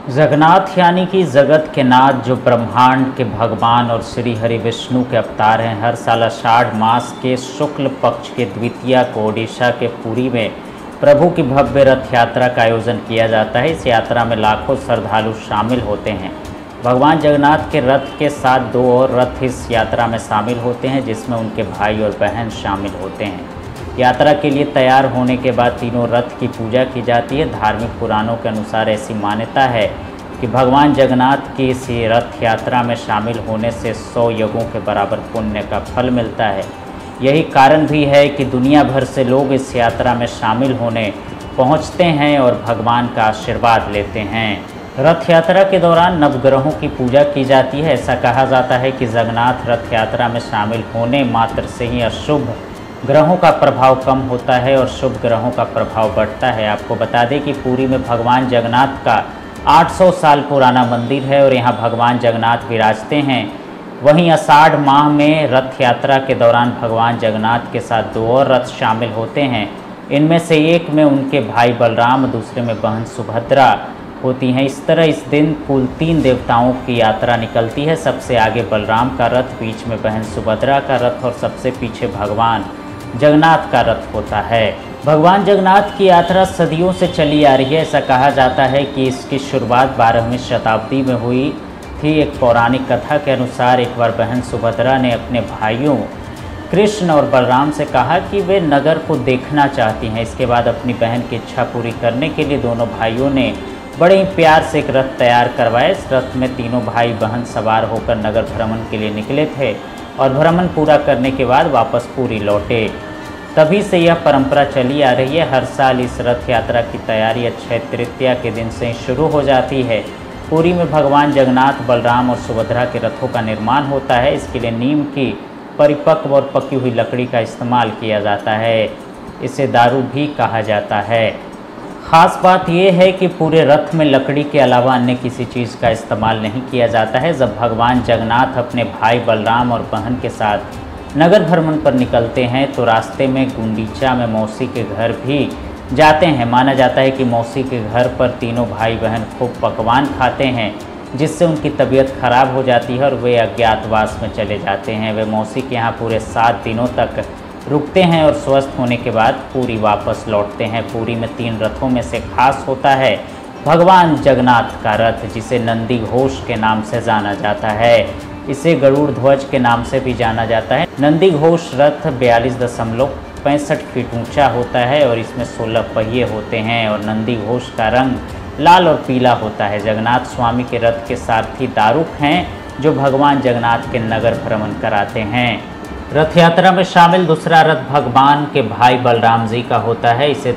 जगन्नाथ यानी कि जगत के नाथ, जो ब्रह्मांड के भगवान और श्री हरि विष्णु के अवतार हैं। हर साल आषाढ़ मास के शुक्ल पक्ष के द्वितीया को ओडिशा के पुरी में प्रभु की भव्य रथ यात्रा का आयोजन किया जाता है। इस यात्रा में लाखों श्रद्धालु शामिल होते हैं। भगवान जगन्नाथ के रथ के साथ दो और रथ इस यात्रा में शामिल होते हैं, जिसमें उनके भाई और बहन शामिल होते हैं। यात्रा के लिए तैयार होने के बाद तीनों रथ की पूजा की जाती है। धार्मिक पुराणों के अनुसार ऐसी मान्यता है कि भगवान जगन्नाथ की इस रथ यात्रा में शामिल होने से 100 यज्ञों के बराबर पुण्य का फल मिलता है। यही कारण भी है कि दुनिया भर से लोग इस यात्रा में शामिल होने पहुंचते हैं और भगवान का आशीर्वाद लेते हैं। रथ यात्रा के दौरान नवग्रहों की पूजा की जाती है। ऐसा कहा जाता है कि जगन्नाथ रथ यात्रा में शामिल होने मात्र से ही अशुभ ग्रहों का प्रभाव कम होता है और शुभ ग्रहों का प्रभाव बढ़ता है। आपको बता दें कि पुरी में भगवान जगन्नाथ का 800 साल पुराना मंदिर है और यहाँ भगवान जगन्नाथ विराजते हैं। वहीं आषाढ़ माह में रथ यात्रा के दौरान भगवान जगन्नाथ के साथ दो और रथ शामिल होते हैं। इनमें से एक में उनके भाई बलराम, दूसरे में बहन सुभद्रा होती हैं। इस तरह इस दिन कुल 3 देवताओं की यात्रा निकलती है। सबसे आगे बलराम का रथ, बीच में बहन सुभद्रा का रथ और सबसे पीछे भगवान जगन्नाथ का रथ होता है। भगवान जगन्नाथ की यात्रा सदियों से चली आ रही है। ऐसा कहा जाता है कि इसकी शुरुआत 12वीं शताब्दी में हुई थी। एक पौराणिक कथा के अनुसार एक बार बहन सुभद्रा ने अपने भाइयों कृष्ण और बलराम से कहा कि वे नगर को देखना चाहती हैं। इसके बाद अपनी बहन की इच्छा पूरी करने के लिए दोनों भाइयों ने बड़े ही प्यार से एक रथ तैयार करवाया। इस रथ में तीनों भाई बहन सवार होकर नगर भ्रमण के लिए निकले थे और भ्रमण पूरा करने के बाद वापस पुरी लौटे। तभी से यह परंपरा चली आ रही है। हर साल इस रथ यात्रा की तैयारी अक्षय तृतीया के दिन से शुरू हो जाती है। पुरी में भगवान जगन्नाथ, बलराम और सुभद्रा के रथों का निर्माण होता है। इसके लिए नीम की परिपक्व और पकी हुई लकड़ी का इस्तेमाल किया जाता है। इसे दारू भी कहा जाता है। ख़ास बात यह है कि पूरे रथ में लकड़ी के अलावा अन्य किसी चीज़ का इस्तेमाल नहीं किया जाता है। जब भगवान जगन्नाथ अपने भाई बलराम और बहन के साथ नगर भ्रमण पर निकलते हैं तो रास्ते में गुंडीचा में मौसी के घर भी जाते हैं। माना जाता है कि मौसी के घर पर तीनों भाई बहन खूब पकवान खाते हैं, जिससे उनकी तबीयत खराब हो जाती है और वे अज्ञातवास में चले जाते हैं। वे मौसी के यहाँ पूरे 7 दिनों तक रुकते हैं और स्वस्थ होने के बाद पुरी वापस लौटते हैं। पुरी में 3 रथों में से खास होता है भगवान जगन्नाथ का रथ, जिसे नंदी घोष के नाम से जाना जाता है। इसे गरुड़ ध्वज के नाम से भी जाना जाता है। नंदी घोष रथ 42.65 फीट ऊंचा होता है और इसमें 16 पहिए होते हैं और नंदी घोष का रंग लाल और पीला होता है। जगन्नाथ स्वामी के रथ के सारथी दारुक हैं, जो भगवान जगन्नाथ के नगर भ्रमण कराते हैं। रथ यात्रा में शामिल दूसरा रथ भगवान के भाई बलराम जी का होता है। इसे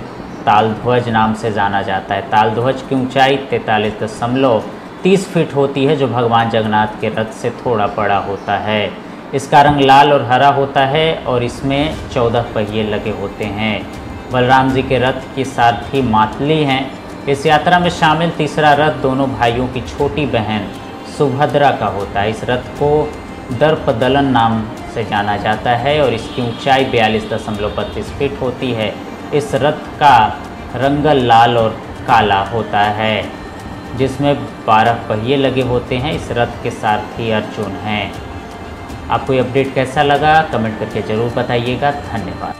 तालध्वज नाम से जाना जाता है। तालध्वज की ऊंचाई 43.30 फीट होती है, जो भगवान जगन्नाथ के रथ से थोड़ा बड़ा होता है। इसका रंग लाल और हरा होता है और इसमें 14 पहिए लगे होते हैं। बलराम जी के रथ की सारथी मातली हैं। इस यात्रा में शामिल तीसरा रथ दोनों भाइयों की छोटी बहन सुभद्रा का होता है। इस रथ को दर्पदलन नाम से जाना जाता है और इसकी ऊंचाई 42.32 फीट होती है। इस रथ का रंग लाल और काला होता है, जिसमें 12 पहिए लगे होते हैं। इस रथ के सारथी अर्जुन हैं। आपको ये अपडेट कैसा लगा कमेंट करके ज़रूर बताइएगा। धन्यवाद।